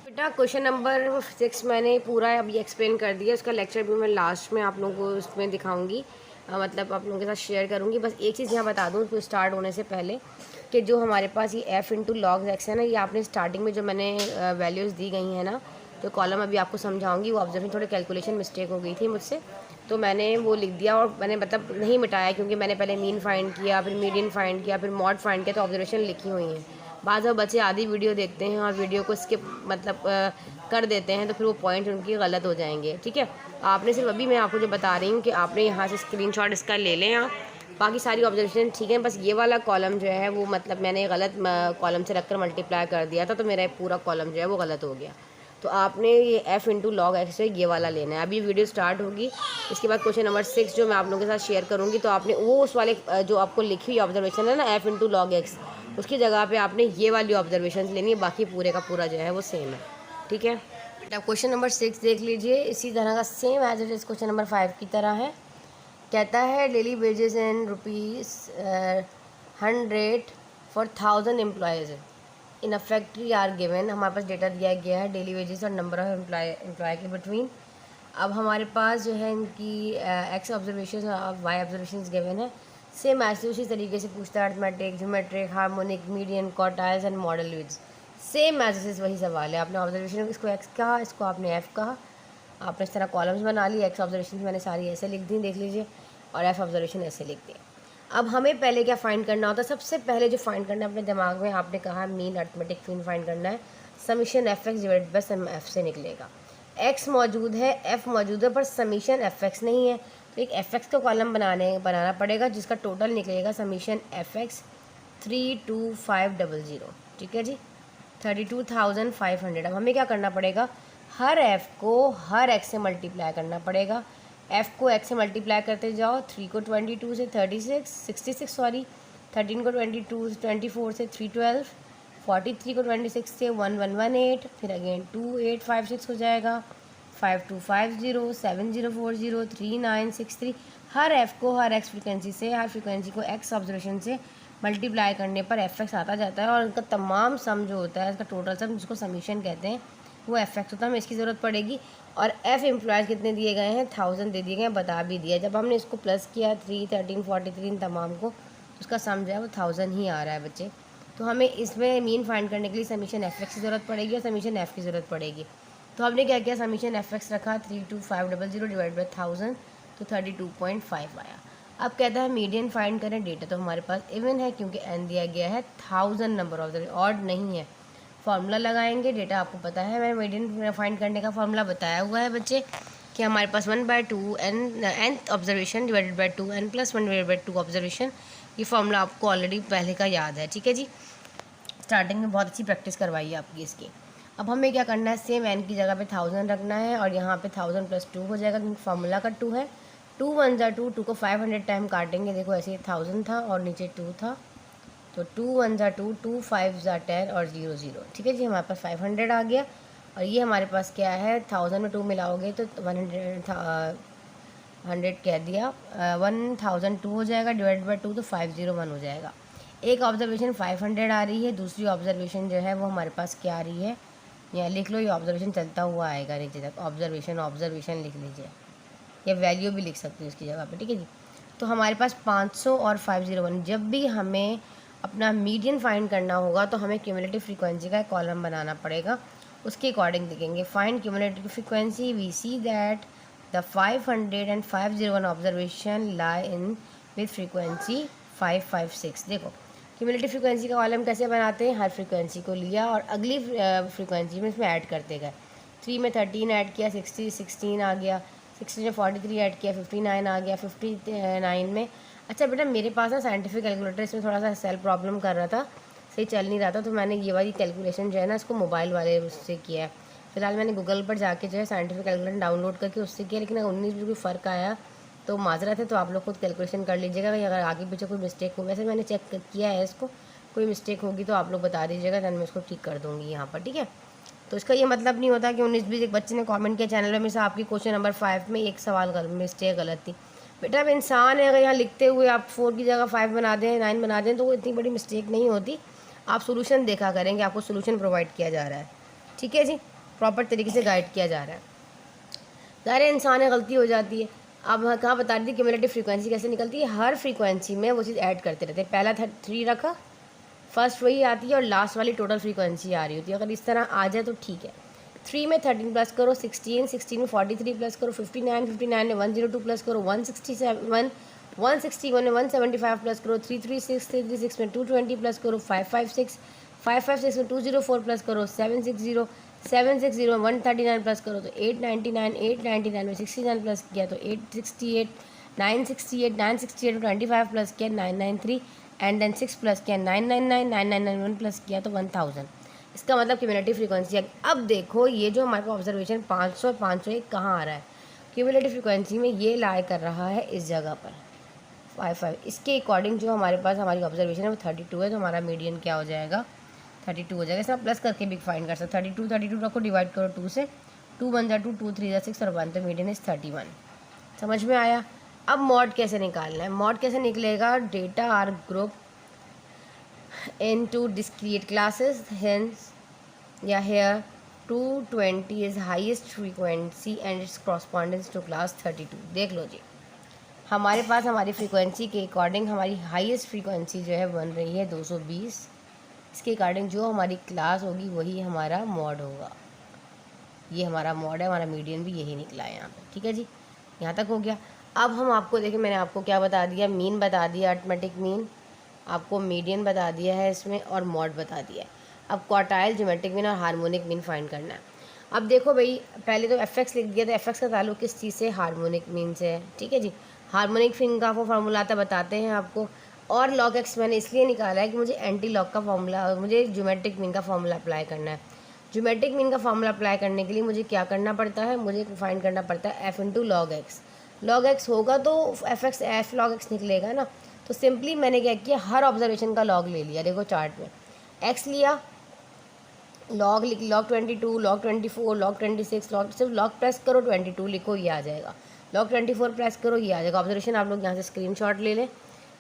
बेटा क्वेश्चन नंबर 6 मैंने पूरा अभी एक्सप्लेन कर दिया, उसका लेक्चर भी मैं लास्ट में आप लोगों को उसमें दिखाऊंगी, मतलब आप लोगों के साथ शेयर करूंगी। बस एक चीज़ यहाँ बता दूँ स्टार्ट होने से पहले, कि जो हमारे पास ये f × log x है ना, ये आपने स्टार्टिंग में जो मैंने वैल्यूज़ दी गई हैं ना, तो कॉलम अभी आपको समझाऊंगी, वो ऑब्जर्वेशन थोड़ी कैलकुलेशन मिस्टेक हो गई थी मुझसे, तो मैंने वो लिख दिया और मैंने मतलब नहीं मिटाया, क्योंकि मैंने पहले मीन फाइंड किया, फिर मीडियन फाइंड किया, फिर मॉड फाइंड किया, तो ऑब्जर्वेशन लिखी हुई हैं। बाद में बच्चे आधी वीडियो देखते हैं और वीडियो को स्किप मतलब कर देते हैं, तो फिर वो पॉइंट उनकी गलत हो जाएंगे, ठीक है। आपने सिर्फ अभी मैं आपको जो बता रही हूँ कि आपने यहाँ से स्क्रीनशॉट इसका ले लें आप, बाकी सारी ऑब्जर्वेशन ठीक है, बस ये वाला कॉलम जो है वो मतलब मैंने गलत कॉलम से रखकर मल्टीप्लाई कर दिया था, तो मेरा पूरा कॉलम जो है वो गलत हो गया। तो आपने ये f × log x है, ये वाला लेना है। अभी वीडियो स्टार्ट होगी, इसके बाद क्वेश्चन नंबर 6 जो मैं आप लोगों के साथ शेयर करूँगी, तो आपने वो उस वाले जो आपको लिखी हुई ऑब्जर्वेशन है ना f × log x, उसकी जगह पे आपने ये वाली ऑब्जर्वेशन लेनी है, बाकी पूरे का पूरा जो है वो सेम है, ठीक है। अब क्वेश्चन नंबर 6 देख लीजिए, इसी तरह का same as it is question number 5 की तरह है। कहता है daily wages in ₹100 for 1000 employees in a factory are given. हमारे पास डेटा दिया गया है डेली वेजेस और नंबर ऑफ एम्प्लॉय के बिटवीन। अब हमारे पास जो है इनकी एक्स ऑब्जर्वेशन और वाई ऑब्जर्वेशन गिवन है। सेम ऐसे उसी तरीके से पूछता है, arithmetic, geometric, harmonic, median, quartiles and model विड्स। Same as वही सवाल है। आपने ऑब्जर्वेशन इसको एक्स कहा, इसको आपने एफ़ कहा, आपने इस तरह कॉलम्स बना ली। एक्स ऑब्जर्वेशन मैंने सारी ऐसे लिख दी, देख लीजिए, और एफ़ ऑब्जर्वेशन ऐसे लिख दी। अब हमें पहले क्या फाइंड करना होता है, सबसे पहले जो फाइंड करना है अपने दिमाग में, आपने कहा मीन अर्थमेटिक मीन फाइंड करना है, summation F X divided by sum F से निकलेगा। एक्स मौजूद है, एफ मौजूद है, पर समीशन एफ एक्स नहीं है, तो एक एफ एक्स का कॉलम बनाना पड़ेगा जिसका टोटल निकलेगा समीशन एफ एक्स 32500, ठीक है जी, 32,500। अब हमें क्या करना पड़ेगा, हर एफ़ को हर एक्स से मल्टीप्लाई करना पड़ेगा। एफ़ को एक्स से मल्टीप्लाई करते जाओ, 3 को 22 से 66 सॉरी, 13 को 24 से 312, 43 को 26 से 1118, फिर अगेन 2856 हो जाएगा, 5250, 7040, 3963। हर एफ़ को हर एक्स फ्रिक्वेंसी से, हर फ्रिक्वेंसी को एक्स ऑब्जर्वेशन से मल्टीप्लाई करने पर एफ एक्स आता जाता है, और उनका तमाम सम जो होता है, इसका टोटल सम जिसको समीशन कहते हैं, वो एफ एक्स होता है। हमें इसकी ज़रूरत पड़ेगी। और एफ़ एम्प्लॉयज़ कितने दिए गए हैं, 1000 दे दिए गए हैं, बता भी दिया। जब हमने इसको प्लस किया 3, 13, 43 इन तमाम को, तो उसका सम जो है वो 1000 ही आ रहा है बच्चे। तो हमें इसमें मीन फाइंड करने के लिए समीशन एफ एक्स की ज़रूरत पड़ेगी और समीशन एफ़ की ज़रूरत पड़ेगी। तो हमने क्या किया, समीशन एफ एक्स रखा 32500 डिवाइड बाई 1000, तो 32.5 आया। अब कहता है मीडियन फाइंड करें। डेटा तो हमारे पास इवन है क्योंकि एन दिया गया है 1000 नंबर ऑफ द, ऑड नहीं है। फार्मूला लगाएंगे, डेटा आपको पता है, मैंने मीडियन फाइंड करने का फार्मूला बताया हुआ है बच्चे कि हमारे पास 1/2 N observation divided by 2n + 1 divided by 2 observation. ये फार्मूला आपको ऑलरेडी पहले का याद है, ठीक है जी। स्टार्टिंग में बहुत अच्छी प्रैक्टिस करवाई है आपकी इसकी। अब हमें क्या करना है, सेम एन की जगह पे 1000 रखना है, और यहाँ पे 1000 + 2 हो जाएगा क्योंकि फार्मूला का 2 है। 2 1 ज़ा 2, 2 को 500 टाइम काटेंगे, देखो ऐसे 1000 था और नीचे 2 था, तो 2 1 ज़ा 2, 2 5 ज़ा 10 और 0 0, ठीक है जी। हमारे पास 500 आ गया, और ये हमारे पास क्या है, 1000 में 2 मिलाओगे तो 100 कह दिया, 1002 हो जाएगा, डिवाइड बाई 2 तो 501 हो जाएगा। एक ऑब्जर्वेशन 500 आ रही है, दूसरी ऑब्जर्वेशन जो है वो हमारे पास क्या आ रही है, या लिख लो, ये ऑब्जर्वेशन चलता हुआ आएगा नीचे तक, ऑब्जर्वेशन लिख लीजिए, या वैल्यू भी लिख सकते हो इसकी जगह पे, ठीक है जी। तो हमारे पास 500 और 501, जब भी हमें अपना मीडियन फाइंड करना होगा तो हमें क्यूमुलेटिव फ्रीक्वेंसी का एक कॉलम बनाना पड़ेगा, उसके अकॉर्डिंग लिखेंगे find cumulative frequency. We see that the 500 and 501 observation lie in with frequency 556। देखो क्यूमुलेटिव फ्रीक्वेंसी का कॉलम कैसे बनाते हैं, हर फ्रीक्वेंसी को लिया और अगली फ्रीक्वेंसी में इसमें ऐड करते गए। 3 में 13 ऐड किया, 16 आ गया, 16 में 43 ऐड किया, 59 आ गया, 59 में, अच्छा बेटा मेरे पास ना साइंटिफिक कैलकुलेटर, इसमें थोड़ा सा सेल प्रॉब्लम कर रहा था, सही चल नहीं रहा था, तो मैंने ये वाली कैलकुलेशन जो है ना इसको मोबाइल वाले उससे किया है। फिलहाल मैंने गूगल पर जाके जो है साइंटिफिक कैलकुलेटर डाउनलोड करके उससे किया, लेकिन 19 में कोई फ़र्क आया तो माजरत है, तो आप लोग खुद कैलकुलेशन कर लीजिएगा। अगर आगे पीछे कोई मिस्टेक हो, वैसे मैंने चेक किया है इसको, कोई मिस्टेक होगी तो आप लोग बता दीजिएगा, दैन मैं इसको ठीक कर दूँगी यहाँ पर, ठीक है। तो इसका ये मतलब नहीं होता कि 19-20 एक बच्चे ने कमेंट किया चैनल में, मेरे से आपकी क्वेश्चन नंबर 5 में एक सवाल मिस्टेक गलत थी। बेटा अब इंसान है, अगर यहाँ लिखते हुए आप 4 की जगह 5 बना दें, 9 बना दें, तो वो इतनी बड़ी मिस्टेक नहीं होती। आप सोल्यूशन देखा करेंगे, आपको सोल्यूशन प्रोवाइड किया जा रहा है, ठीक है जी, प्रॉपर तरीके से गाइड किया जा रहा है। सारे इंसान है, गलती हो जाती है। अब कहाँ बता रही थी क्यूमुलेटिव फ्रीक्वेंसी कैसे निकलती है, हर फ्रीक्वेंसी में वो चीज़ ऐड करते रहते हैं। पहला 3 रखा, फर्स्ट वही आती है और लास्ट वाली टोटल फ्रीक्वेंसी आ रही होती है। अगर इस तरह आ जाए तो ठीक है। 3 में 13 प्लस करो, 16 में 43 प्लस करो, 59 में 102 प्लस करो, 161 में 175 प्लस करो, 336 में 220 प्लस करो, 556 में 204 प्लस करो, 760 में 139 प्लस करो तो 899 में 69 प्लस किया तो 868, 968 में 25 प्लस किया 993, एंड देन 6 प्लस किया 999, 999 प्लस किया तो 1000। इसका मतलब क्यूमुलेटिव फ्रीक्वेंसी है। अब देखो ये जो हमारे पास ऑब्जर्वेशन 500 और 501 कहाँ आ रहा है, क्यूमुलेटिव फ्रीक्वेंसी में ये लाई कर रहा है इस जगह पर 55। इसके अकॉर्डिंग जो हमारे पास हमारी ऑब्जर्वेशन है वो 32 है, तो हमारा मीडियन क्या हो जाएगा, 32 हो जाएगा। इसमें प्लस करके भी फाइंड कर सकते, 32 रखो, डिवाइड करो 2 से, 2 1 ज़ा 2, 2 3 ज़ा 6 और 1, तो मीडियन इज 31। समझ में आया। अब मॉड कैसे निकालना है, मॉड कैसे निकलेगा, data are group into discrete classes, hence here 220 is highest frequency and its correspondence to class 32। देख लो जी, हमारे पास हमारी फ्रीक्वेंसी के अकॉर्डिंग हमारी हाईएस्ट फ्रीक्वेंसी जो है बन रही है 220। इसके अकॉर्डिंग जो हमारी क्लास होगी वही हमारा मॉड होगा। ये हमारा मॉड है, हमारा मीडियन भी यही निकला है यहाँ पे, ठीक है जी। यहाँ तक हो गया। अब हम आपको देखें, मैंने आपको क्या बता दिया, मीन बता दिया, अरिथमेटिक मीन, आपको मीडियन बता दिया है इसमें, और मॉड बता दिया है। अब क्वार्टाइल, ज्योमेट्रिक मीन और हार्मोनिक मीन फाइंड करना है। अब देखो भाई, पहले तो एफ एक्स लिख दिया, तो एफ एक्स का ताल्लुक किस चीज़ से, हार्मोनिक मीन से है, ठीक है जी। हार्मोनिक मीन का वो फार्मूला आता बताते हैं आपको, और लॉग एक्स मैंने इसलिए निकाला है कि मुझे एंटी लॉग का फार्मूला, मुझे ज्योमेट्रिक मीन का फार्मूला अप्लाई करना है। ज्योमेट्रिक मीन का फार्मूला अप्लाई करने के लिए मुझे क्या करना पड़ता है, मुझे फाइंड करना पड़ता है F into log x. Log x होगा तो F x F log x निकलेगा ना, तो सिंपली मैंने क्या किया, हर ऑब्जर्वेशन का लॉग ले लिया। देखो चार्ट में एक्स लिया, लॉग लिख, log 22, log 24, log 26, लॉग सिर्फ लॉग प्रेस करो 22 लिखो, ये आ जाएगा। log 24 प्रेस करो, ये आ जाएगा। ऑब्जर्वेशन आप लोग यहाँ से स्क्रीनशॉट ले लें,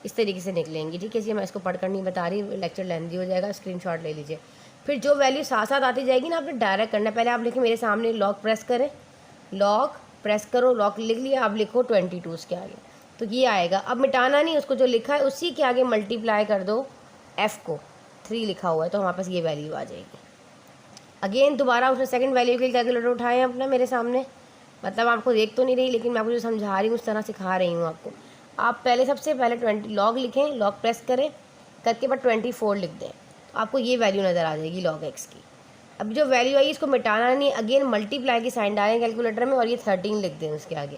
इस तरीके से निकलेंगी। ठीक है जी, मैं इसको पढ़कर नहीं बता रही, लेक्चर लेंदी हो जाएगा, स्क्रीनशॉट ले लीजिए। फिर जो वैल्यू साथ साथ आती जाएगी ना, आपने डायरेक्ट करना है। पहले आप लिखें मेरे सामने, लॉग प्रेस करें, लॉग प्रेस करो, लॉग लिख लिया, आप लिखो 22 उसके आगे, तो ये आएगा। अब मिटाना नहीं, उसको जो लिखा है उसी के आगे मल्टीप्लाई कर दो f को, 3 लिखा हुआ है तो हमारे पास ये वैल्यू आ जाएगी। अगेन दोबारा उसने सेकंड वैल्यू के लिए कैलकुलेटर उठाए हैं अपना मेरे सामने, मतलब आपको देख तो नहीं रही, लेकिन मैं आपको जो समझा रही हूँ उस तरह सिखा रही हूँ आपको। आप पहले सबसे पहले 20 लॉग लिखें, लॉग प्रेस करें, करके बाद 24 लिख दें, तो आपको ये वैल्यू नज़र आ जाएगी लॉग एक्स की। अब जो वैल्यू आई इसको मिटाना नहीं, अगेन मल्टीप्लाई की साइन डालें कैलकुलेटर में और ये 13 लिख दें उसके आगे,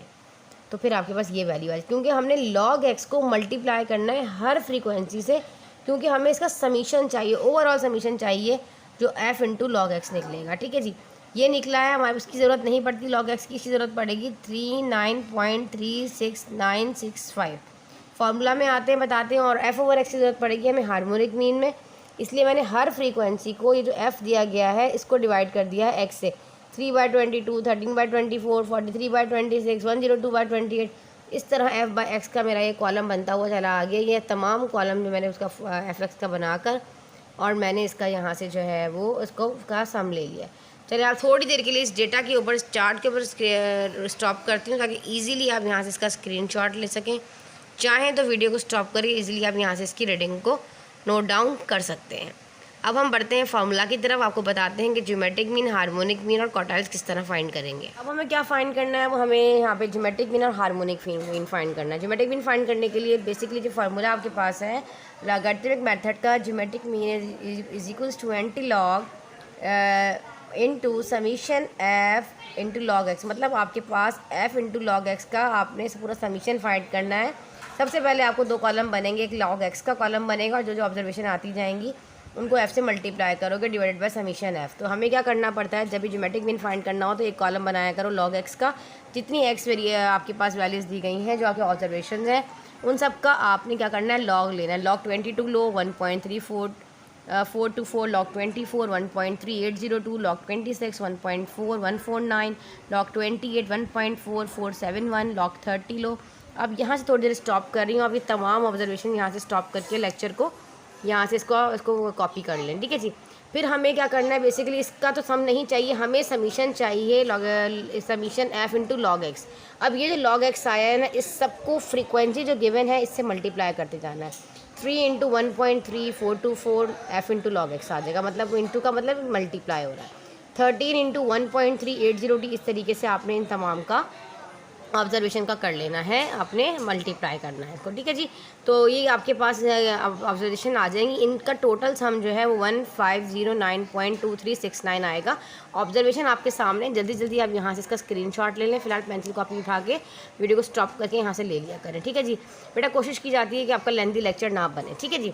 तो फिर आपके पास ये वैल्यू आई। क्योंकि हमने लॉग एक्स को मल्टीप्लाई करना है हर फ्रीक्वेंसी से, क्योंकि हमें इसका समीशन चाहिए, ओवरऑल समीशन चाहिए जो f इंटू लॉग एक्स निकलेगा। ठीक है जी, ये निकला है, हमारे उसकी ज़रूरत नहीं पड़ती, लॉग एक्स की इसकी ज़रूरत पड़ेगी 39.36965। फार्मूला में आते हैं बताते हैं, और f ओवर x की ज़रूरत पड़ेगी हमें हार्मोनिक मीन में। इसलिए मैंने हर फ्रीक्वेंसी को ये जो f दिया गया है इसको डिवाइड कर दिया है x से, 3/22, 13/24, 43/26, 102/28, इस तरह f/x का मेरा ये कॉलम बनता हुआ चला आ गया। ये तमाम कॉलम जो मैंने उसका f(x) का बनाकर और मैंने इसका यहाँ से जो है वो उसको का सम ले लिया। चलिए आप थोड़ी देर के लिए इस डेटा के ऊपर, इस चार्ट के ऊपर स्टॉप करती हूँ, ताकि इजीली आप यहाँ से इसका स्क्रीनशॉट ले सकें। चाहें तो वीडियो को स्टॉप करिए, इजीली आप यहाँ से इसकी रीडिंग को नोट डाउन कर सकते हैं। अब हम बढ़ते हैं फार्मूला की तरफ, आपको बताते हैं कि ज्योमेट्रिक मीन, हार्मोनिक मीन और क्वार्टाइल्स किस तरह फाइंड करेंगे। अब हमें क्या फाइंड करना है, वो हमें यहाँ पे ज्योमेट्रिक मीन और हार्मोनिक मीन फाइंड करना है। ज्योमेट्रिक मीन फाइंड करने के लिए बेसिकली जो फार्मूला आपके पास है लॉगरिथमिक मेथड का, geometric mean is equals to antilog into summation f into log X. मतलब आपके पास f इंटू लॉग एक्स का आपने पूरा समीशन फाइंड करना है। सबसे पहले आपको 2 कॉलम बनेंगे, एक लॉग एक्स का कॉलम बनेगा और जो जो ऑब्जर्वेशन आती जाएंगी उनको f से मल्टीप्लाई करोगे डिवाइडेड बाय समीशन f। तो हमें क्या करना पड़ता है, जब भी ज्योमेट्रिक मीन फाइंड करना हो तो एक कॉलम बनाया करो लॉग एक्स का, जितनी x आपके पास वैल्यूज़ दी गई हैं जो आपके ऑब्जर्वेशन हैं उन सब का आपने क्या करना है, लॉग लेना है। लॉग 22 लो 1.3424, log 24 1.3802, log 26 1.4149, log 28 1.4471, log 30 लो। अब यहाँ से थोड़ी देर स्टॉप कर रही हूँ, अब ये तमाम ऑब्जर्वेशन यहाँ से स्टॉप करके लेक्चर को यहाँ से इसको कॉपी कर लें। ठीक है जी, फिर हमें क्या करना है, बेसिकली इसका तो सम नहीं चाहिए, हमें समीशन चाहिए, summation f into log x. अब ये जो लॉग एक्स आया है ना, इस सबको फ्रीक्वेंसी जो गिवन है इससे मल्टीप्लाई करते जाना है। 3 into 1.3424 f into log X आ जाएगा, मतलब इंटू का मतलब मल्टीप्लाई हो रहा है। 13 इंटू 1.380t, इस तरीके से आपने इन तमाम का ऑब्जर्वेशन का कर लेना है, आपने मल्टीप्लाई करना है इसको। ठीक है जी, तो ये आपके पास ऑब्जर्वेशन आ जाएंगी, इनका टोटल सम जो है वो 1509.2369 आएगा। ऑब्जर्वेशन आपके सामने, जल्दी जल्दी आप यहाँ से इसका स्क्रीनशॉट ले लें। फिलहाल पेंसिल कॉपी उठा के वीडियो को स्टॉप करके यहाँ से ले लिया करें। ठीक है जी, बेटा कोशिश की जाती है कि आपका लेंथी लेक्चर ना बने। ठीक है जी,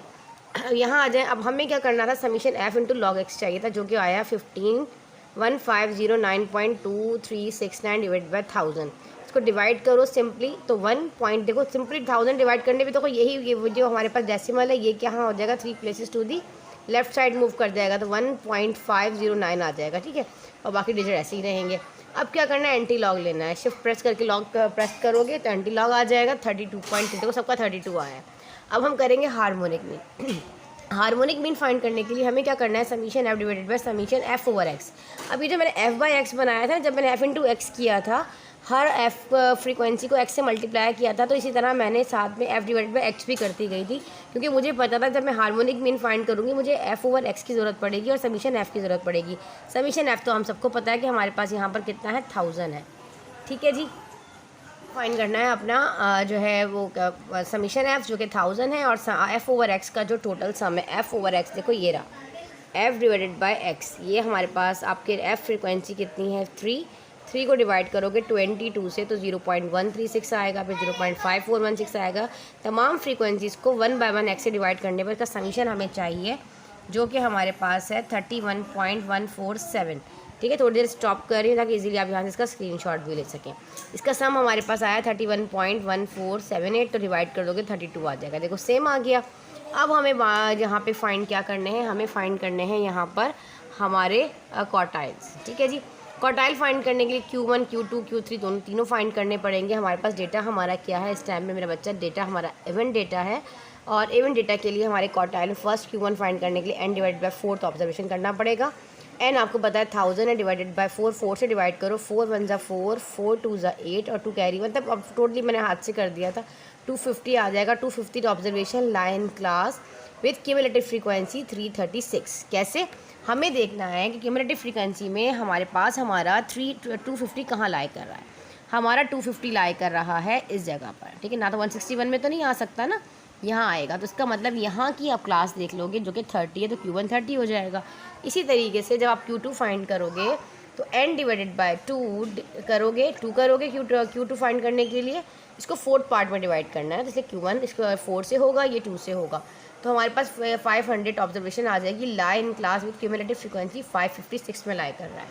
यहाँ आ जाए। अब हमें क्या करना था, summation f into log x चाहिए था, जो कि आया 1509.2369 डिवाइड बाई 1000। इसको डिवाइड करो सिंपली, तो 1 पॉइंट, देखो सिंपली 1000 डिवाइड करने पे तो यही ये जो हमारे पास डेसिमल है ये क्या हो जाएगा, 3 places to the left side move कर जाएगा, तो 1.509 आ जाएगा। ठीक है, और बाकी डिजिट ऐसे ही रहेंगे। अब क्या करना है, एंटी लॉग लेना है। शिफ्ट प्रेस करके लॉग प्रेस करोगे तो एंटी लॉग आ जाएगा 32.3, देखो सबका 32 आया है। अब हम करेंगे harmonic mean. Harmonic mean find करने के लिए हमें क्या करना है, summation f divided by summation f over x। अब ये जो मैंने f/x बनाया था, जब मैंने f इंटू x किया था, हर f फ्रीक्वेंसी को x से मल्टीप्लाई किया था, तो इसी तरह मैंने साथ में f डिवाइडेड बाय x भी करती गई थी, क्योंकि मुझे पता था जब मैं हार्मोनिक मीन फाइंड करूँगी मुझे f ओवर x की ज़रूरत पड़ेगी और समीशन f की ज़रूरत पड़ेगी। समीशन f तो हम सबको पता है कि हमारे पास यहाँ पर कितना है, 1000 है। ठीक है जी, फाइंड करना है अपना जो है वो समीशन f जो कि 1000 है, और f ओवर x का जो टोटल सम है, f ओवर x देखो ये रहा, f डिवाइडेड बाय x। ये हमारे पास आपके f फ्रीक्वेंसी कितनी है, 3 को डिवाइड करोगे 22 से तो 0.136 आएगा, फिर 0.5416 आएगा। तमाम फ्रीक्वेंसीज़ को 1 बाय 1 x से डिवाइड करने पर इसका समीशन हमें चाहिए, जो कि हमारे पास है 31.147। ठीक है, थोड़ी देर स्टॉप कर रही हूँ ताकि इजीली आप यहाँ से इसका स्क्रीनशॉट भी ले सकें। इसका सम हमारे पास आया 31.1478, तो डिवाइड कर दोगे 32 आ जाएगा। देखो सेम आ गया। अब हमें यहाँ पे फाइंड क्या करने हैं, हमें फाइंड करने हैं यहाँ पर हमारे क्वार्टाइल्स। ठीक है जी, क्वार्टाइल फाइंड करने के लिए Q1 Q2 Q3 तीनों फाइंड करने पड़ेंगे। हमारे पास डेटा हमारा क्या है इस टाइम में मेरा बच्चा, डेटा हमारा इवेंट डेटा है, और इवेंट डेटा के लिए हमारे क्वार्टाइल फर्स्ट Q1 फाइंड करने के लिए n डिवाइड बाय 4 ऑब्जर्वेशन करना पड़ेगा। n आपको पता है 1000 है, डिवाइडेड बाय 4, 4 से डिवाइड करो, 4 1 ज़ा 4, 4 2 ज़ा 8 और 2 कैरी, मतलब अब टोटली मैंने हाथ से कर दिया था, 250 आ जाएगा। 250 observation line class with cumulative frequency 336। कैसे, हमें देखना है कि क्यूमुलेटिव फ्रीक्वेंसी में हमारे पास हमारा 250 कहाँ लाई कर रहा है। हमारा 250 लाई कर रहा है इस जगह पर, ठीक है ना, तो 161 में तो नहीं आ सकता ना, यहाँ आएगा। तो इसका मतलब यहाँ की आप क्लास देख लोगे जो कि 30 है, तो Q1 30 हो जाएगा। इसी तरीके से जब आप Q2 फाइंड करोगे तो n डिवाइडेड बाय 2 करोगे, Q2 फाइंड करने के लिए इसको 4th पार्ट में डिवाइड करना है, तो इसलिए Q1 इसको 4 से होगा, ये 2 से होगा, तो हमारे पास 500 ऑब्जर्वेशन आ जाएगी। Lie in class with cumulative frequency 556 में लाई कर रहा है।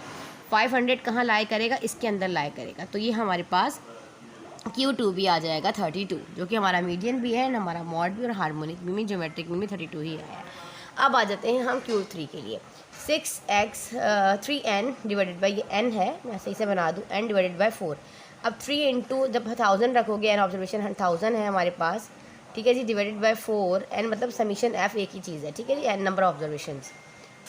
500 कहाँ लाई करेगा, इसके अंदर लाई करेगा, तो ये हमारे पास Q2 भी आ जाएगा 32, जो कि हमारा मीडियन भी है, हमारा मॉड भी और हार्मोनिक भी, ज्योमेट्रिक में भी 32 ही आया है। अब आ जाते हैं हम Q3 के लिए। 6x 3n डिवाइडेड बाई, ये n है, मैं सही से बना दूँ, n डिवाइडेड बाई 4। अब 3 इंटू जब 1000 रखोगे, n ऑब्जर्वेशन 1000 है हमारे पास, ठीक है जी, डिवाइडेड बाई 4, n मतलब समीशन f एक ही चीज़ है, ठीक है जी, n नंबर ऑब्जर्वेशन।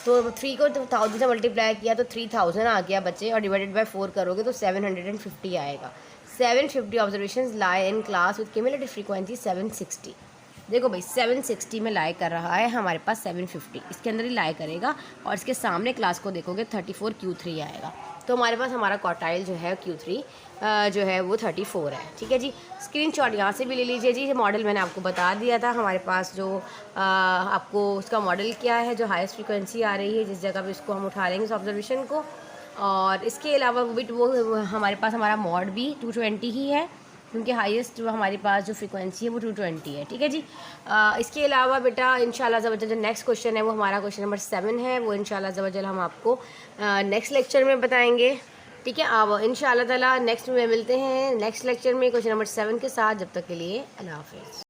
तो 3 को 1000 से मल्टीप्लाई किया तो 3000 आ गया बच्चे, और डिवाइडेड बाई 4 करोगे तो 750 आएगा। 750 observation lie in class with cumulative frequency 760। देखो भाई 760 में लाई कर रहा है हमारे पास 750, इसके अंदर ही लाई करेगा, और इसके सामने क्लास को देखोगे 34 Q3 आएगा। तो हमारे पास हमारा क्वार्टाइल जो है Q3 जो है वो 34 है। ठीक है जी, स्क्रीनशॉट यहाँ से भी ले लीजिए जी। ये मॉडल मैंने आपको बता दिया था, हमारे पास जो आपको उसका मॉडल क्या है, जो हाईएस्ट फ्रीक्वेंसी आ रही है जिस जगह पे उसको हम उठा लेंगे इस ऑब्जर्वेशन को, और इसके अलावा वो हमारे पास हमारा मॉड भी 220 ही है, क्योंकि हाईएस्ट जो हमारे पास जो फ्रीक्वेंसी है वो 220 है। ठीक है जी, इसके अलावा बेटा इंशाल्लाह ज़बरदस्त जो नेक्स्ट क्वेश्चन है वो हमारा क्वेश्चन नंबर 7 है, वो इंशाल्लाह ज़बरदस्त हम आपको नेक्स्ट लेक्चर में बताएंगे। ठीक है, अब इंशाल्लाह ताला नेक्स्ट में मिलते हैं नेक्स्ट लेक्चर में क्वेश्चन नंबर 7 के साथ। जब तक के लिए अल्लाह हाफ़िज़।